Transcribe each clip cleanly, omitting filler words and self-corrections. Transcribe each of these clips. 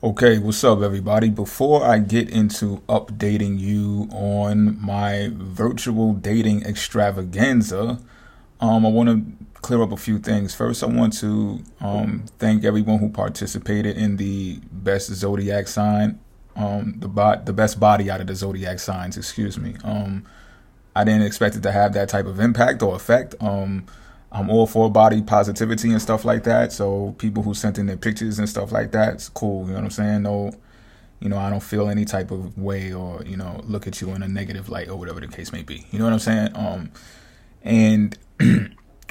Okay, what's up, everybody? Before I get into updating you on my virtual dating extravaganza, I want to clear up a few things. First, I want to thank everyone who participated in the best zodiac sign, the best body out of the zodiac signs. Excuse me. I didn't expect it to have that type of impact or effect. I'm all for body positivity and stuff like that. So people who sent in their pictures and stuff like that, it's cool. You know what I'm saying? No, I don't feel any type of way or look at you in a negative light or whatever the case may be. You know what I'm saying? And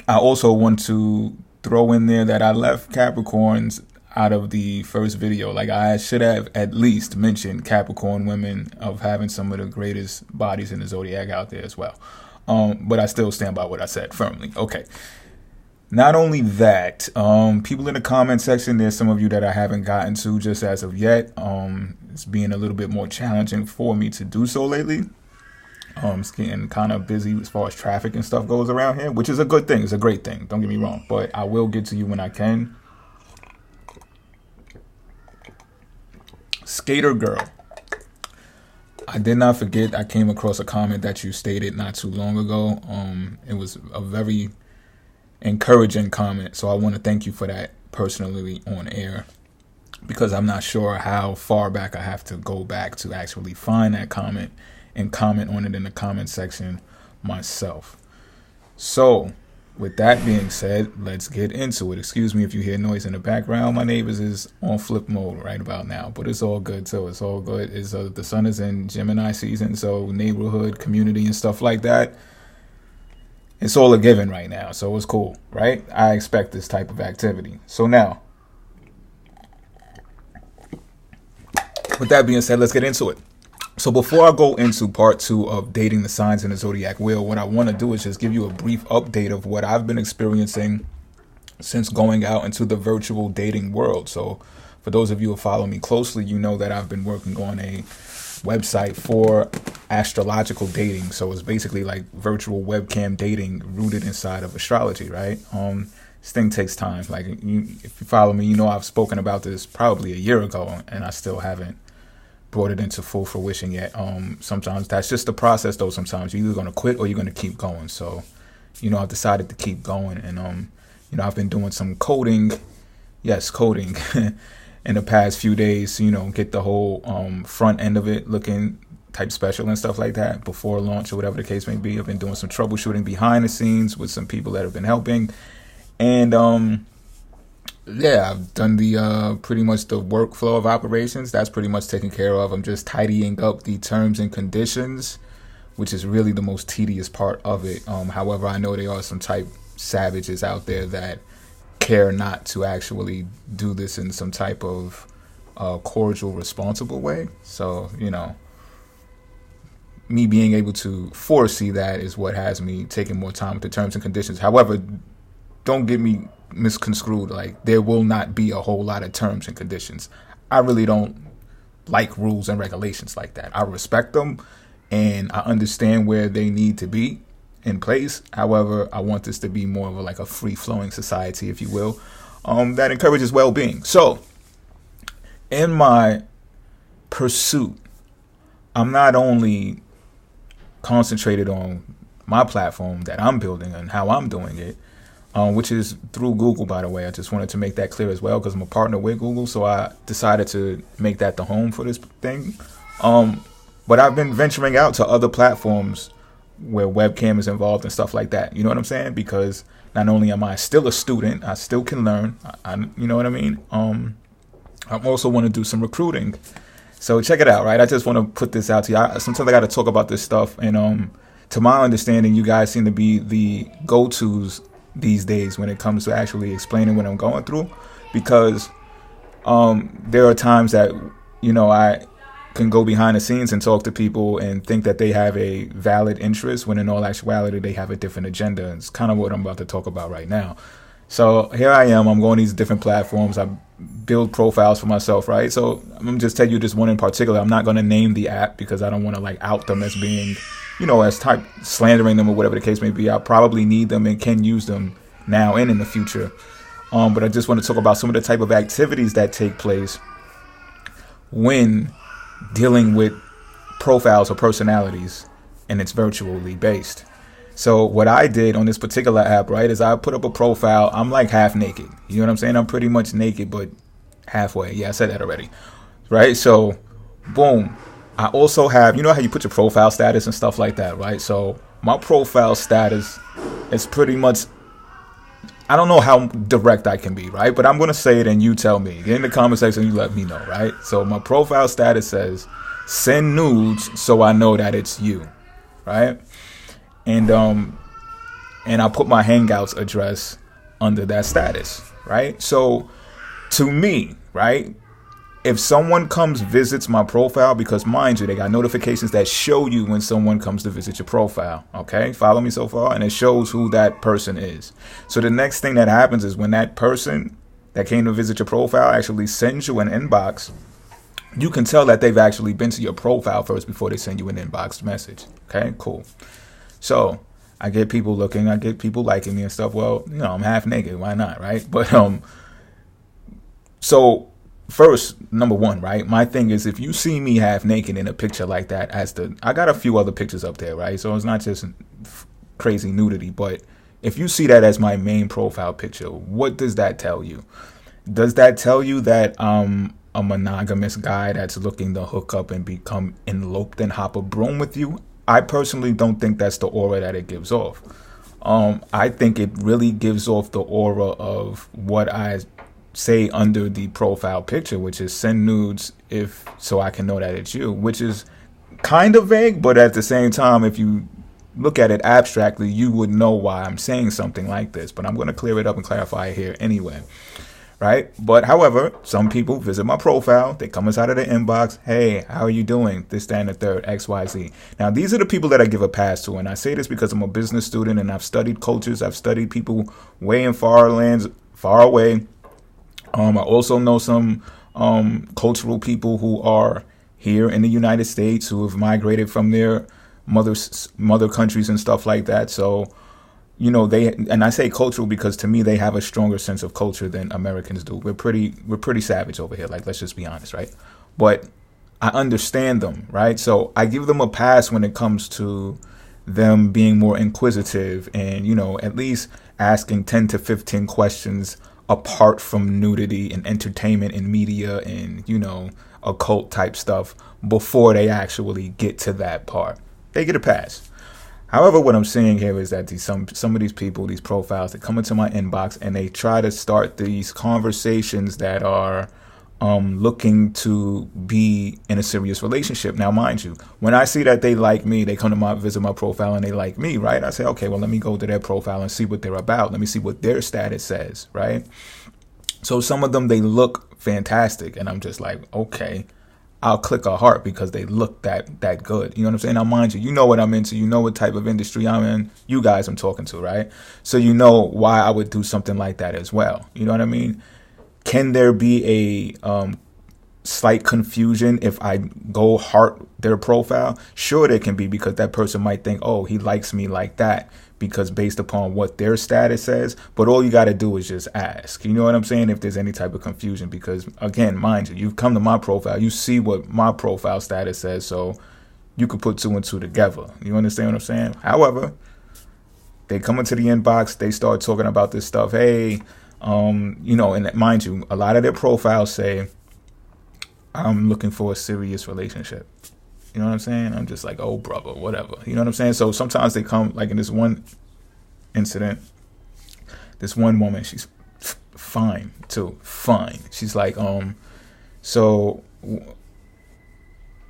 I also want to throw in there that I left Capricorns out of the first video. Like, I should have at least mentioned Capricorn women of having some of the greatest bodies in the zodiac out there as well. But I still stand by what I said firmly. Okay. Not only that, people in the comment section, there's some of you that I haven't gotten to just as of yet. It's being a little bit more challenging for me to do so lately. It's getting kind of busy as far as traffic and stuff goes around here, which is a good thing. It's a great thing. Don't get me wrong. But I will get to you when I can. Skater Girl. I did not forget. I came across a comment that you stated not too long ago. It was a very encouraging comment, so I want to thank you for that personally on air, because I'm not sure how far back I have to go back to actually find that comment and comment on it in the comment section myself. So with that being said, let's get into it. Excuse me if you hear noise in the background. My neighbors is on flip mode right about now, but it's all good too. It's all good. It's the sun is in Gemini season, so neighborhood, community, and stuff like that, it's all a given right now. So it's cool, right? I expect this type of activity. So now, with that being said, let's get into it. So before I go into part 2 of dating the signs in the zodiac wheel, what I want to do is just give you a brief update of what I've been experiencing since going out into the virtual dating world. So for those of you who follow me closely, you know that I've been working on a website for astrological dating. So it's basically like virtual webcam dating rooted inside of astrology, right? This thing takes time. Like, if you follow me, you know I've spoken about this probably a year ago, and I still haven't brought it into full fruition yet. Sometimes that's just the process, though. Sometimes you're either going to quit or you're going to keep going. So, I've decided to keep going, and I've been doing some coding. Yes, coding. In the past few days, get the whole front end of it looking type special and stuff like that before launch or whatever the case may be. I've been doing some troubleshooting behind the scenes with some people that have been helping, and I've done the pretty much the workflow of operations. That's pretty much taken care of. I'm just tidying up the terms and conditions, which is really the most tedious part of it. However, I know there are some type savages out there that care not to actually do this in some type of cordial, responsible way. So, me being able to foresee that is what has me taking more time with the terms and conditions. However, don't get me misconstrued. Like, there will not be a whole lot of terms and conditions. I really don't like rules and regulations like that. I respect them, and I understand where they need to be in place. However, I want this to be more of a free-flowing society, if you will, that encourages well-being. So, in my pursuit, I'm not only concentrated on my platform that I'm building and how I'm doing it, which is through Google, by the way. I just wanted to make that clear as well, because I'm a partner with Google, so I decided to make that the home for this thing. But I've been venturing out to other platforms where webcam is involved and stuff like that. You know what I'm saying? Because not only am I still a student, I still can learn. You know what I mean? I also want to do some recruiting. So check it out, right? I just want to put this out to you. Sometimes I got to talk about this stuff. And to my understanding, you guys seem to be the go-tos these days when it comes to actually explaining what I'm going through. Because there are times that, I can go behind the scenes and talk to people and think that they have a valid interest, when in all actuality they have a different agenda. It's kind of what I'm about to talk about right now. So here I am. I'm going to these different platforms. I build profiles for myself, right? So I'm going to just tell you this one in particular. I'm not going to name the app because I don't want to out them as being, as type slandering them or whatever the case may be. I probably need them and can use them now and in the future. But I just want to talk about some of the type of activities that take place when dealing with profiles or personalities, and it's virtually based. So what I did on this particular app, right, is I put up a profile. I'm like half naked. You know what I'm saying? I'm pretty much naked, but halfway. Yeah, I said that already. Right? So, boom. I also have, you know how you put your profile status and stuff like that, right? So my profile status is pretty much, I don't know how direct I can be, right? But I'm going to say it and you tell me. In the comment section, you let me know, right? So my profile status says, send nudes so I know that it's you, right? And I put my Hangouts address under that status, right? So to me, right, if someone visits my profile, because mind you, they got notifications that show you when someone comes to visit your profile, okay? Follow me so far? And it shows who that person is. So the next thing that happens is when that person that came to visit your profile actually sends you an inbox, you can tell that they've actually been to your profile first before they send you an inbox message, okay? Cool. So I get people looking, I get people liking me and stuff. Well, you know, I'm half naked. Why not, right? But so first, number one, right? My thing is, if you see me half naked in a picture like that, I got a few other pictures up there, right? So it's not just crazy nudity, but if you see that as my main profile picture, what does that tell you? Does that tell you that a monogamous guy that's looking to hook up and become eloped and hop a broom with you? I personally don't think that's the aura that it gives off. I think it really gives off the aura of what I say under the profile picture, which is send nudes so I can know that it's you, which is kind of vague, but at the same time, if you look at it abstractly, you would know why I'm saying something like this. But I'm going to clear it up and clarify it here anyway. Right? But however, some people visit my profile. They come inside of the inbox. Hey, how are you doing? This, that, and the third, XYZ. Now, these are the people that I give a pass to. And I say this because I'm a business student and I've studied cultures. I've studied people way in far lands, far away. I also know some cultural people who are here in the United States who have migrated from their mother countries and stuff like that. So, you know, and I say cultural because to me they have a stronger sense of culture than Americans do. We're pretty savage over here. Like, let's just be honest, right? But I understand them, right? So I give them a pass when it comes to them being more inquisitive and, you know, at least asking 10 to 15 questions apart from nudity and entertainment and media and, you know, occult type stuff before they actually get to that part. They get a pass. However, what I'm seeing here is that some of these people, these profiles, they come into my inbox and they try to start these conversations that are looking to be in a serious relationship. Now, mind you, when I see that they like me, they come to visit my profile and they like me, right? I say, okay, well, let me go to their profile and see what they're about. Let me see what their status says, right? So some of them, they look fantastic. And I'm just like, okay, I'll click a heart because they look that good. You know what I'm saying? Now, mind you, you know what I'm into. You know what type of industry I'm in. You guys I'm talking to, right? So you know why I would do something like that as well. You know what I mean? Can there be a slight confusion if I go heart their profile? Sure, there can be, because that person might think, oh, he likes me like that, because based upon what their status says. But all you got to do is just ask. You know what I'm saying? If there's any type of confusion, because again, mind you, you've come to my profile, you see what my profile status says, so you could put two and two together. You understand what I'm saying? However, they come into the inbox, they start talking about this stuff. Hey, you know, and mind you, a lot of their profiles say, I'm looking for a serious relationship. You know what I'm saying? I'm just like, oh, brother, whatever. You know what I'm saying? So sometimes they come, like in this one incident, this one woman, she's fine too, fine. She's like, so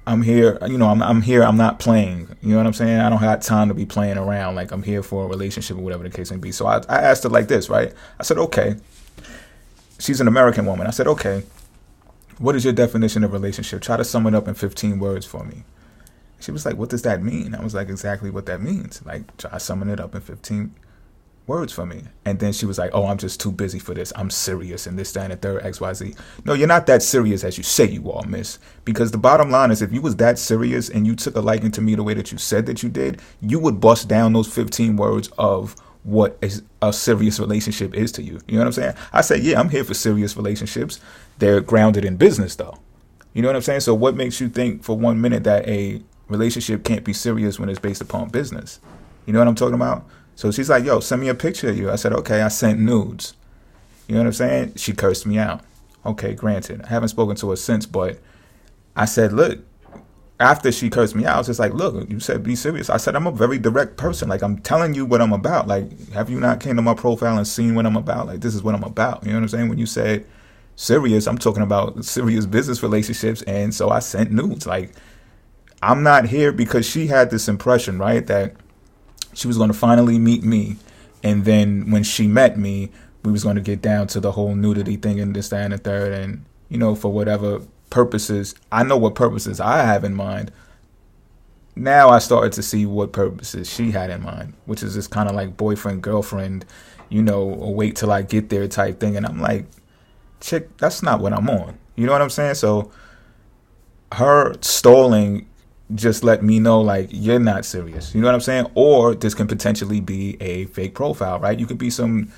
I'm here, you know, I'm here, I'm not playing. You know what I'm saying? I don't have time to be playing around. Like, I'm here for a relationship or whatever the case may be. So I asked her like this, right? I said, okay. She's an American woman. I said, okay, what is your definition of relationship? Try to sum it up in 15 words for me. She was like, what does that mean? I was like, exactly what that means. Like, try summing it up in 15 words for me. And then she was like, oh, I'm just too busy for this. I'm serious and this, that, and the third, XYZ. No, you're not that serious as you say you are, miss. Because the bottom line is, if you was that serious and you took a liking to me the way that you said that you did, you would bust down those 15 words of what a serious relationship is to you. You know what I'm saying? I said, yeah, I'm here for serious relationships. They're grounded in business, though. You know what I'm saying? So what makes you think for 1 minute that a relationship can't be serious when it's based upon business? You know what I'm talking about? So she's like, yo, send me a picture of you. I said, okay. I sent nudes. You know what I'm saying? She cursed me out. Okay, granted. I haven't spoken to her since, but I said, look, after she cursed me out, I was just like, look, you said be serious. I said, I'm a very direct person. Like, I'm telling you what I'm about. Like, have you not came to my profile and seen what I'm about? Like, this is what I'm about. You know what I'm saying? When you said serious, I'm talking about serious business relationships. And so I sent nudes. Like, I'm not here because she had this impression, right, that she was going to finally meet me. And then when she met me, we was going to get down to the whole nudity thing and this, that, and the third. And, you know, for whatever purposes, I know what purposes I have in mind. Now I started to see what purposes she had in mind, which is this kind of like boyfriend, girlfriend, you know, or wait till I get there type thing. And I'm like, chick, that's not what I'm on. You know what I'm saying? So her stalling just let me know, like, you're not serious. You know what I'm saying? Or this can potentially be a fake profile, right? You could be some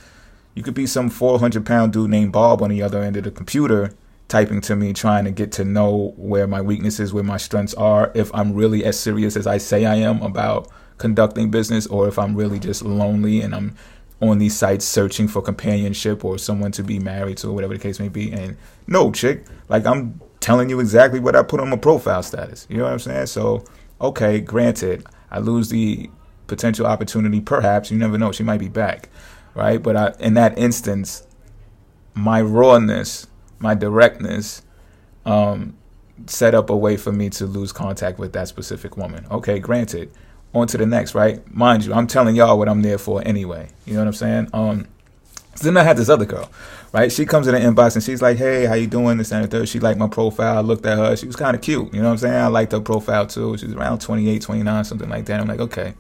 400-pound dude named Bob on the other end of the computer typing to me, trying to get to know where my weaknesses, where my strengths are, if I'm really as serious as I say I am about conducting business, or if I'm really just lonely and I'm on these sites searching for companionship or someone to be married to, or whatever the case may be. And no, chick, like, I'm telling you exactly what I put on my profile status. You know what I'm saying? So, okay, granted, I lose the potential opportunity, perhaps. You never know. She might be back, right? But in that instance, my rawness, my directness, set up a way for me to lose contact with that specific woman. Okay, granted. On to the next, right? Mind you, I'm telling y'all what I'm there for anyway. You know what I'm saying? Then I had this other girl, right? She comes in the inbox and she's like, hey, how you doing? This and the third. She liked my profile. I looked at her. She was kind of cute. You know what I'm saying? I liked her profile too. She was around 28, 29, something like that. I'm like, okay.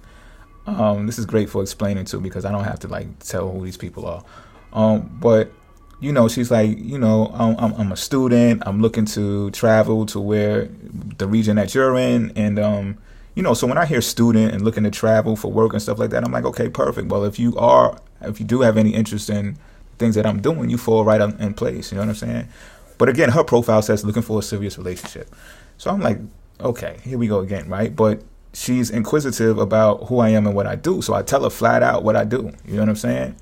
This is great for explaining too, because I don't have to like tell who these people are. But you know, she's like, you know, I'm a student. I'm looking to travel to where the region that you're in. And, you know, so when I hear student and looking to travel for work and stuff like that, I'm like, okay, perfect. Well, if you do have any interest in things that I'm doing, you fall right in place. You know what I'm saying? But again, her profile says looking for a serious relationship. So I'm like, okay, here we go again, right? But she's inquisitive about who I am and what I do. So I tell her flat out what I do. You know what I'm saying?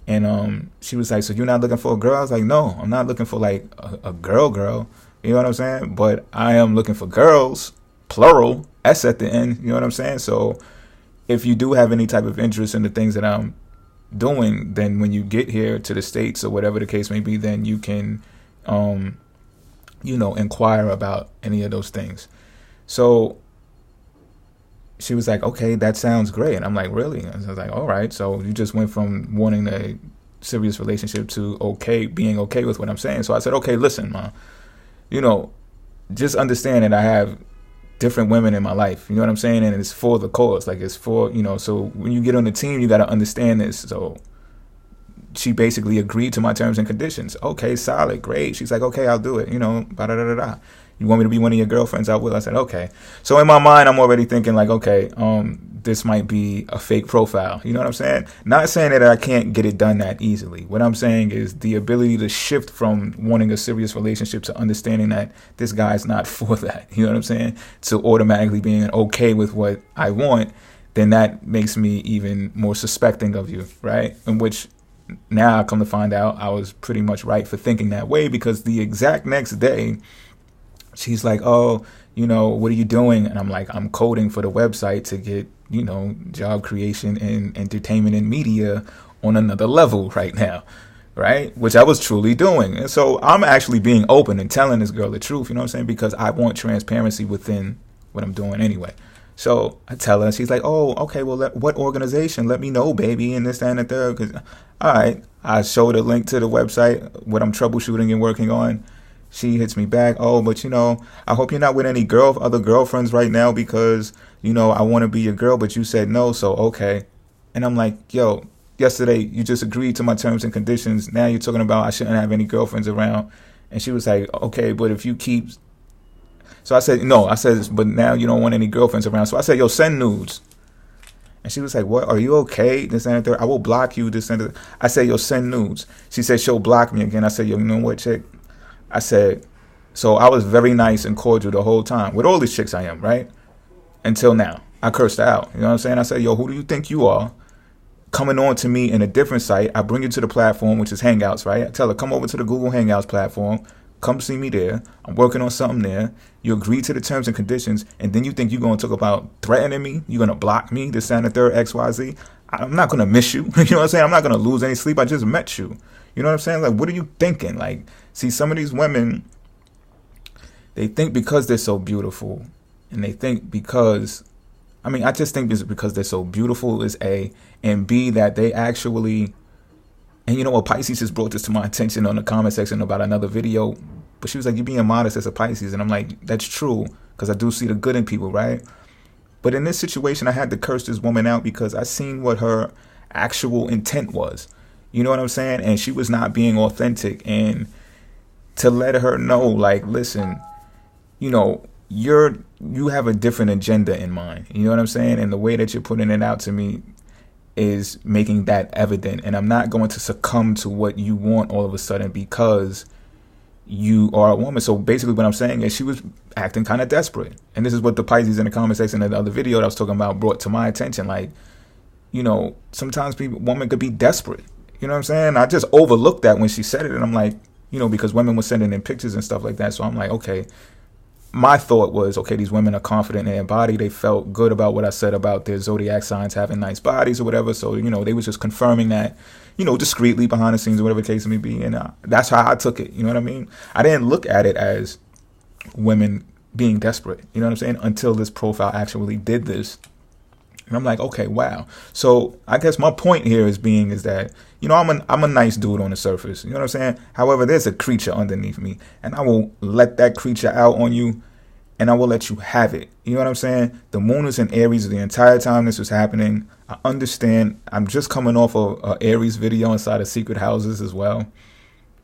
And she was like, so you're not looking for a girl? I was like, no, I'm not looking for like a girl. You know what I'm saying? But I am looking for girls, plural, S at the end. You know what I'm saying? So if you do have any type of interest in the things that I'm doing, then when you get here to the States or whatever the case may be, then you can, you know, inquire about any of those things. So she was like, okay, that sounds great. And I'm like, really? I was like, all right. So you just went from wanting a serious relationship to being okay with what I'm saying. So I said, okay, listen, ma, you know, just understand that I have different women in my life. You know what I'm saying? And it's for the cause. Like, it's for, you know, so when you get on the team, you got to understand this. So she basically agreed to my terms and conditions. Okay, solid, great. She's like, okay, I'll do it. You know, da-da-da-da-da. You want me to be one of your girlfriends? I will. I said, okay. So in my mind, I'm already thinking like, okay, this might be a fake profile. You know what I'm saying? Not saying that I can't get it done that easily. What I'm saying is the ability to shift from wanting a serious relationship to understanding that this guy's not for that. You know what I'm saying? To automatically being okay with what I want, then that makes me even more suspecting of you, right? In which now I come to find out I was pretty much right for thinking that way, because the exact next day, she's like, oh, you know, what are you doing? And I'm like, I'm coding for the website to get, you know, job creation and entertainment and media on another level right now, right? Which I was truly doing. And so I'm actually being open and telling this girl the truth, you know what I'm saying? Because I want transparency within what I'm doing anyway. So I tell her, she's like, oh, okay, well, what organization? Let me know, baby, and this, that, and the third. Because, all right, I showed a link to the website, what I'm troubleshooting and working on. She hits me back, oh, but, you know, I hope you're not with any other girlfriends right now because, you know, I want to be your girl, but you said no, so okay. And I'm like, yo, yesterday you just agreed to my terms and conditions. Now you're talking about I shouldn't have any girlfriends around. And she was like, okay, but if you keep... So I said, no, but now you don't want any girlfriends around. So I said, yo, send nudes. And she was like, what, are you okay? This and that, I will block you, this and that. I said, yo, send nudes. She said, she'll block me again. I said, yo, you know what, chick? I said, So I was very nice and cordial the whole time. With all these chicks I am, right? Until now. I cursed her out. You know what I'm saying? I said, yo, who do you think you are? Coming on to me in a different site. I bring you to the platform, which is Hangouts, right? I tell her, come over to the Google Hangouts platform. Come see me there. I'm working on something there. You agree to the terms and conditions, and then you think you're going to talk about threatening me? You're going to block me, this, and the third, XYZ? I'm not going to miss you. You know what I'm saying? I'm not going to lose any sleep. I just met you. You know what I'm saying? Like, what are you thinking? Like, see, some of these women, they think because they're so beautiful, and they think because, I just think it's because they're so beautiful is A, and B, that they actually, and you know what, Pisces just brought this to my attention on the comment section about another video, but she was like, you being modest as a Pisces, and I'm like, that's true, because I do see the good in people, right? But in this situation, I had to curse this woman out because I seen what her actual intent was. You know what I'm saying? And she was not being authentic, and to let her know, like, listen, you know, you have a different agenda in mind. You know what I'm saying? And the way that you're putting it out to me is making that evident. And I'm not going to succumb to what you want all of a sudden because you are a woman. So basically what I'm saying is she was acting kind of desperate. And this is what the Pisces in the comment section of the other video that I was talking about brought to my attention. Like, you know, sometimes women could be desperate. You know what I'm saying? I just overlooked that when she said it. And I'm like, you know, because women were sending in pictures and stuff like that. So I'm like, okay. My thought was, okay, these women are confident in their body. They felt good about what I said about their zodiac signs having nice bodies or whatever. So, you know, they was just confirming that, you know, discreetly behind the scenes or whatever the case may be. And that's how I took it. You know what I mean? I didn't look at it as women being desperate. You know what I'm saying? Until this profile actually did this. And I'm like, okay, wow. So I guess my point here is that, you know, I'm a nice dude on the surface. You know what I'm saying? However, there's a creature underneath me, and I will let that creature out on you, and I will let you have it. You know what I'm saying? The moon is in Aries the entire time this was happening. I understand. I'm just coming off a Aries video inside of Secret Houses as well.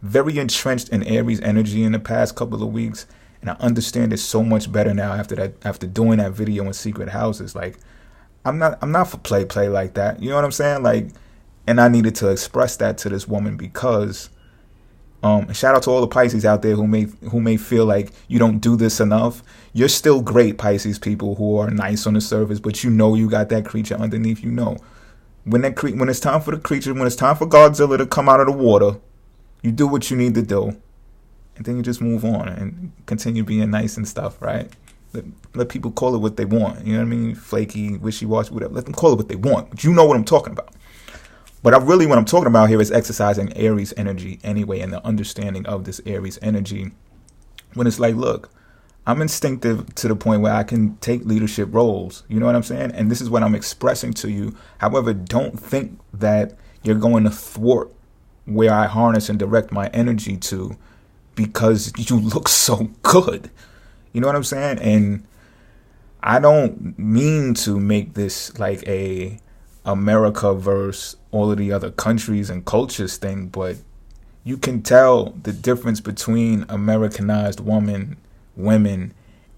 Very entrenched in Aries energy in the past couple of weeks, and I understand it so much better now after doing that video in Secret Houses. Like, I'm not for play like that. You know what I'm saying? Like, and I needed to express that to this woman because, shout out to all the Pisces out there who may feel like you don't do this enough. You're still great, Pisces people who are nice on the surface, but you know you got that creature underneath. You know, when it's time for the creature, when it's time for Godzilla to come out of the water, you do what you need to do, and then you just move on and continue being nice and stuff, right? Let people call it what they want. You know what I mean? Flaky, wishy-washy, whatever. Let them call it what they want. But you know what I'm talking about. But what I'm talking about here is exercising Aries energy anyway, and the understanding of this Aries energy. When it's like, look, I'm instinctive to the point where I can take leadership roles. You know what I'm saying? And this is what I'm expressing to you. However, don't think that you're going to thwart where I harness and direct my energy to because you look so good. You know what I'm saying? And I don't mean to make this like a America versus all of the other countries and cultures thing, but you can tell the difference between Americanized women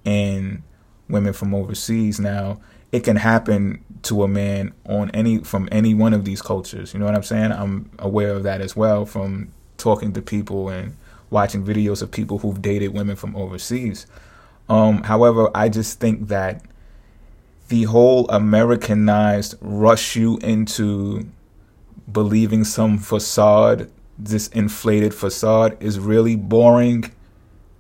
and women from overseas. Now, it can happen to a man from any one of these cultures. You know what I'm saying? I'm aware of that as well from talking to people and watching videos of people who've dated women from overseas. However, I just think that the whole Americanized rush you into believing some facade, this inflated facade, is really boring,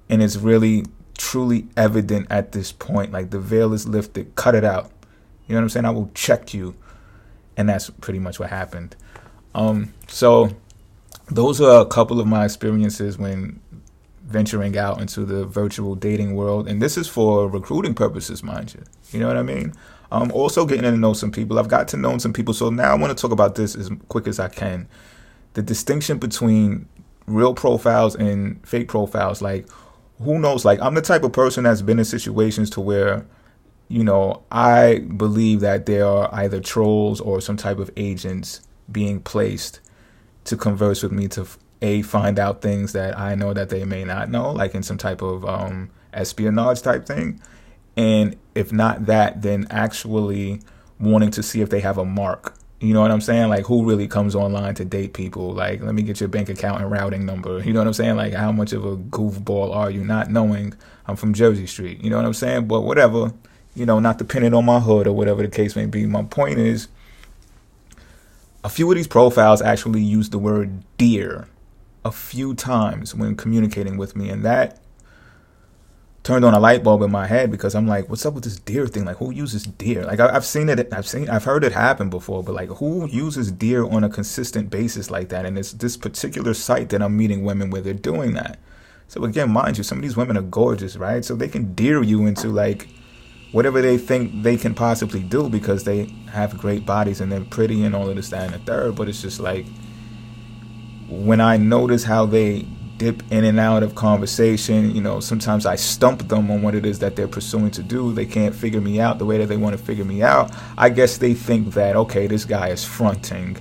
and it's really truly evident at this point. Like, the veil is lifted, cut it out. You know what I'm saying? I will check you. And that's pretty much what happened. So those are a couple of my experiences when venturing out into the virtual dating world. And this is for recruiting purposes, mind you. You know what I mean? Also getting to know some people. I've got to know some people. So now I want to talk about this as quick as I can. The distinction between real profiles and fake profiles. Like, who knows? Like, I'm the type of person that's been in situations to where, you know, I believe that there are either trolls or some type of agents being placed to converse with me to find out things that I know that they may not know, like in some type of espionage type thing. And if not that, then actually wanting to see if they have a mark You know what I'm saying? Like, who really comes online to date people? Like, let me get your bank account and routing number. You know what I'm saying? Like, how much of a goofball are you not knowing I'm from Jersey Street? You know what I'm saying? But whatever, not depending on my hood or whatever the case may be. My point is, a few of these profiles actually use the word dear a few times when communicating with me. And that turned on a light bulb in my head, because I'm like, what's up with this dear thing? Like, who uses dear? Like, I've heard it happen before, but like, who uses dear on a consistent basis like that? And it's this particular site that I'm meeting women where they're doing that. So again, mind you, some of these women are gorgeous, right? So they can dear you into like whatever they think they can possibly do because they have great bodies and they're pretty and all of this, that, and the third. But it's just like, when I notice how they dip in and out of conversation, sometimes I stump them on what it is that they're pursuing to do. They can't figure me out the way that they want to figure me out. I guess they think that, okay, this guy is fronting,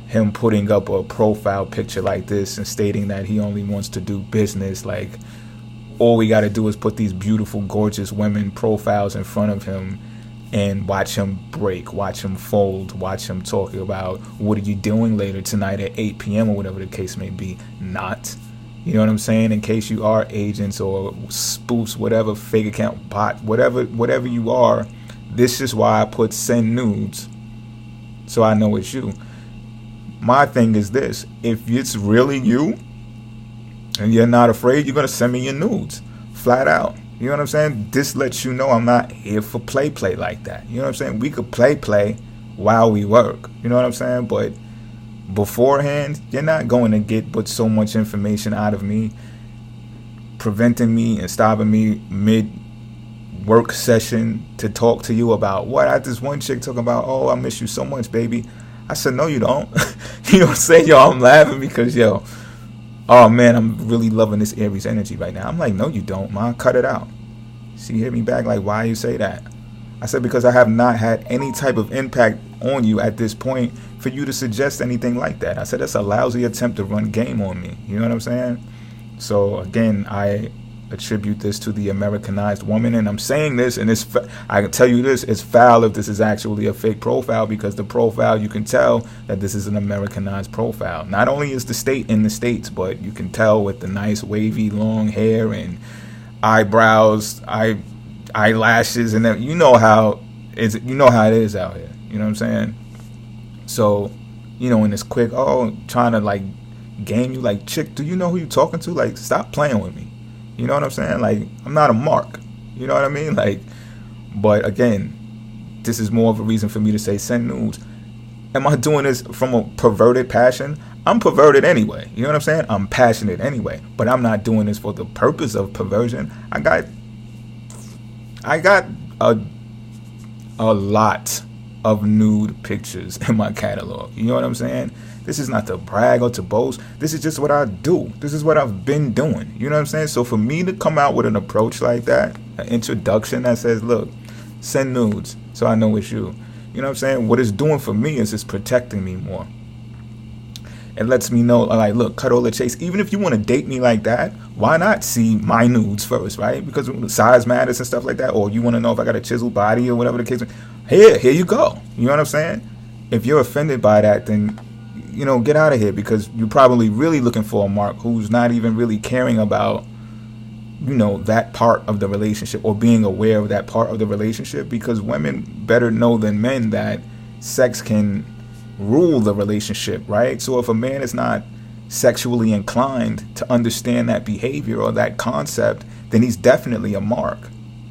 him putting up a profile picture like this and stating that he only wants to do business. Like, all we got to do is put these beautiful, gorgeous women profiles in front of him and watch him break, watch him fold, watch him talking about, what are you doing later tonight at 8 p.m. or whatever the case may be. Not. You know what I'm saying? In case you are agents or spoofs, whatever, fake account, bot, whatever you are, this is why I put send nudes, so I know it's you. My thing is this: if it's really you and you're not afraid, you're going to send me your nudes, flat out. You know what I'm saying? This lets you know I'm not here for play like that. You know what I'm saying? We could play while we work. You know what I'm saying? But beforehand, you're not going to get but so much information out of me, preventing me and stopping me mid work session to talk to you about what? I had this one chick talking about, oh, I miss you so much, baby. I said, no, you don't. You know what I'm saying? Yo, I'm laughing because, oh man, I'm really loving this Aries energy right now. I'm like, no, you don't, man. Cut it out. She hit me back like, why you say that? I said, because I have not had any type of impact on you at this point for you to suggest anything like that. I said, that's a lousy attempt to run game on me. You know what I'm saying? So again, I attribute this to the Americanized woman, and I'm saying this, and I can tell you this, it's foul if this is actually a fake profile, because the profile, you can tell that this is an Americanized profile. Not only is the state in the States, but you can tell with the nice wavy long hair and eyebrows, eyelashes, and you know how it is out here. You know what I'm saying? So, in this quick, trying to like game you, like, chick, do you know who you talking to? Like, stop playing with me. You know what I'm saying? Like, I'm not a mark. You know what I mean? Like, but again, this is more of a reason for me to say send nudes. Am I doing this from a perverted passion? I'm perverted anyway. You know what I'm saying? I'm passionate anyway. But I'm not doing this for the purpose of perversion. I got a lot of nude pictures in my catalog. You know what I'm saying? This is not to brag or to boast. This is just what I do. This is what I've been doing. You know what I'm saying? So for me to come out with an approach like that, an introduction that says, look, send nudes so I know it's you. You know what I'm saying? What it's doing for me is it's protecting me more. It lets me know, like, look, cut all the chase. Even if you want to date me like that, why not see my nudes first, right? Because size matters and stuff like that. Or you want to know if I got a chiseled body or whatever the case. Here you go. You know what I'm saying? If you're offended by that, then, get out of here, because you're probably really looking for a mark who's not even really caring about, that part of the relationship or being aware of that part of the relationship, because women better know than men that sex can rule the relationship, right? So if a man is not sexually inclined to understand that behavior or that concept, then he's definitely a mark,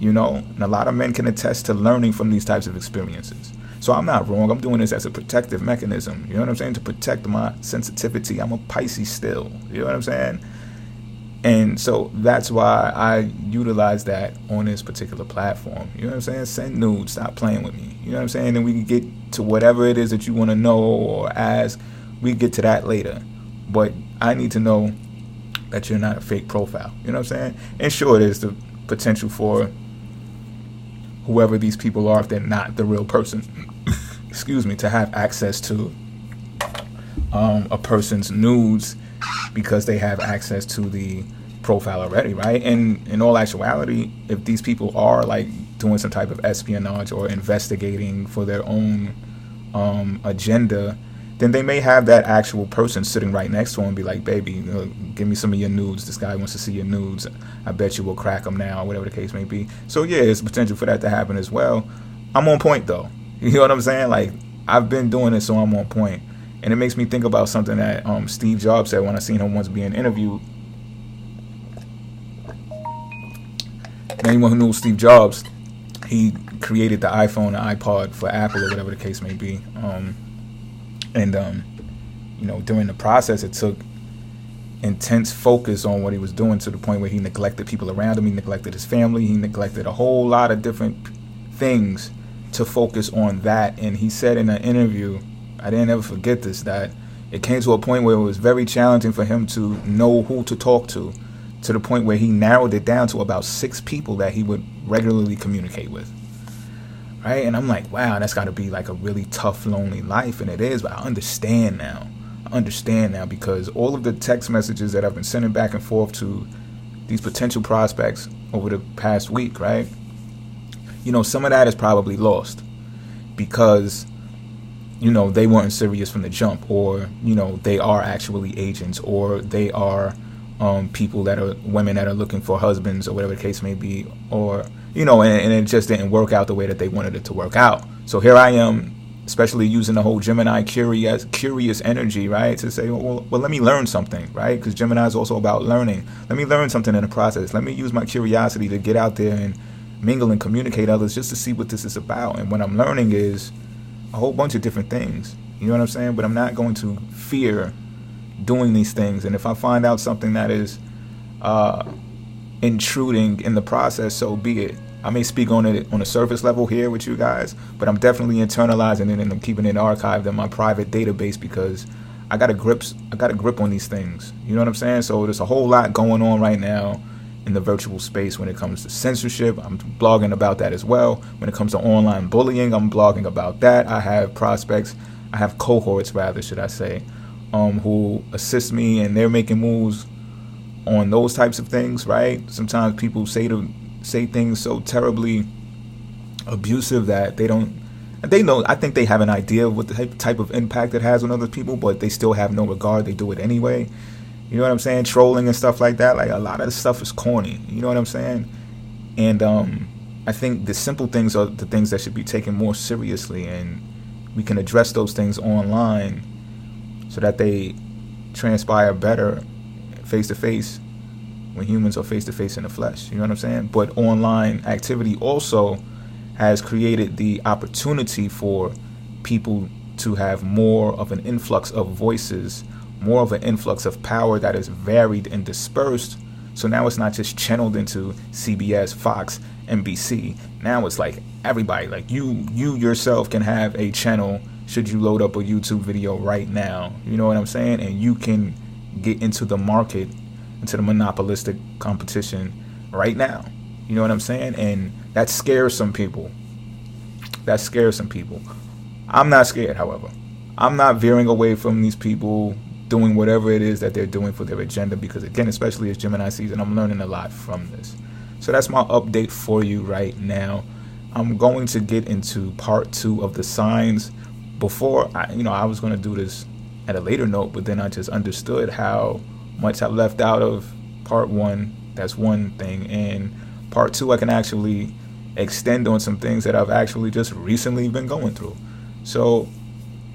and a lot of men can attest to learning from these types of experiences. So I'm not wrong. I'm doing this as a protective mechanism, you know what I'm saying, to protect my sensitivity. I'm a Pisces still, you know what I'm saying? And so that's why I utilize that on this particular platform. You know what I'm saying? Send nudes. Stop playing with me. You know what I'm saying? And we can get to whatever it is that you want to know or ask. We can get to that later. But I need to know that you're not a fake profile. You know what I'm saying? And sure, there's the potential for whoever these people are, if they're not the real person, excuse me, to have access to a person's nudes, because they have access to the profile already, right? And in all actuality, if these people are like doing some type of espionage or investigating for their own agenda, then they may have that actual person sitting right next to him and be like, baby, give me some of your nudes. This guy wants to see your nudes. I bet you will crack them now, whatever the case may be. So yeah, there's potential for that to happen as well. I'm on point though. You know what I'm saying? Like, I've been doing it, so I'm on point. And it makes me think about something that Steve Jobs said when I seen him once being interviewed. Anyone who knows Steve Jobs, he created the iPhone, the iPod for Apple or whatever the case may be. During the process, it took intense focus on what he was doing to the point where he neglected people around him. He neglected his family. He neglected a whole lot of different things to focus on that. And he said in an interview, I didn't ever forget this, that it came to a point where it was very challenging for him to know who to talk to the point where he narrowed it down to about 6 people that he would regularly communicate with. Right? And I'm like, wow, that's got to be like a really tough, lonely life. And it is, but I understand now. Because all of the text messages that I've been sending back and forth to these potential prospects over the past week, right? Some of that is probably lost because, they weren't serious from the jump, or, they are actually agents, or they are people that are women that are looking for husbands or whatever the case may be, or, and it just didn't work out the way that they wanted it to work out. So here I am, especially using the whole Gemini curious energy, right? To say, well, let me learn something, right? Because Gemini is also about learning. Let me learn something in the process. Let me use my curiosity to get out there and mingle and communicate others just to see what this is about. And what I'm learning is a whole bunch of different things. You know what I'm saying? But I'm not going to fear doing these things. And if I find out something that is intruding in the process, so be it. I may speak on it on a surface level here with you guys, but I'm definitely internalizing it, and I'm keeping it archived in my private database because I got a grip on these things. You know what I'm saying? So there's a whole lot going on right now in the virtual space when it comes to censorship. I'm blogging about that as well. When it comes to online bullying, I'm blogging about that. I have cohorts, should I say, who assist me, and they're making moves on those types of things, right? Sometimes people say things so terribly abusive that they know, I think they have an idea of what the type of impact it has on other people, but they still have no regard. They do it anyway. You know what I'm saying? Trolling and stuff like that. Like, a lot of the stuff is corny. You know what I'm saying? And I think the simple things are the things that should be taken more seriously, and we can address those things online so that they transpire better face to face when humans are face to face in the flesh. You know what I'm saying? But online activity also has created the opportunity for people to have more of an influx of voices, more of an influx of power that is varied and dispersed. So now it's not just channeled into CBS, Fox, NBC. Now it's like everybody, like you yourself can have a channel should you load up a YouTube video right now. You know what I'm saying? And you can get into the market, into the monopolistic competition right now. You know what I'm saying? And that scares some people. I'm not scared, however. I'm not veering away from these people doing whatever it is that they're doing for their agenda, because, again, especially as Gemini season, I'm learning a lot from this. So that's my update for you right now. I'm going to get into part 2 of the signs. Before, I was going to do this at a later note, but then I just understood how much I left out of part 1. That's one thing. And part 2, I can actually extend on some things that I've actually just recently been going through. So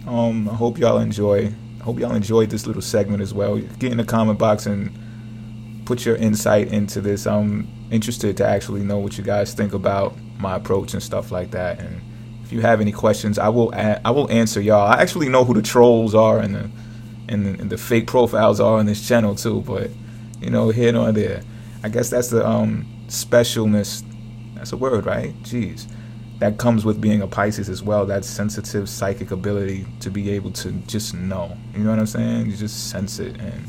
I hope y'all enjoyed this little segment as well. Get in the comment box and put your insight into this. I'm interested to actually know what you guys think about my approach and stuff like that. And if you have any questions, I will answer y'all. I actually know who the trolls are and the fake profiles are on this channel too, but here nor there. I guess that's the specialness. That's a word, right? Jeez. That comes with being a Pisces as well. That sensitive psychic ability to be able to just know. You know what I'm saying? You just sense it, and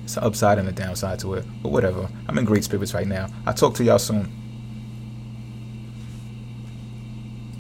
it's the upside and the downside to it. But whatever. I'm in great spirits right now. I'll talk to y'all soon.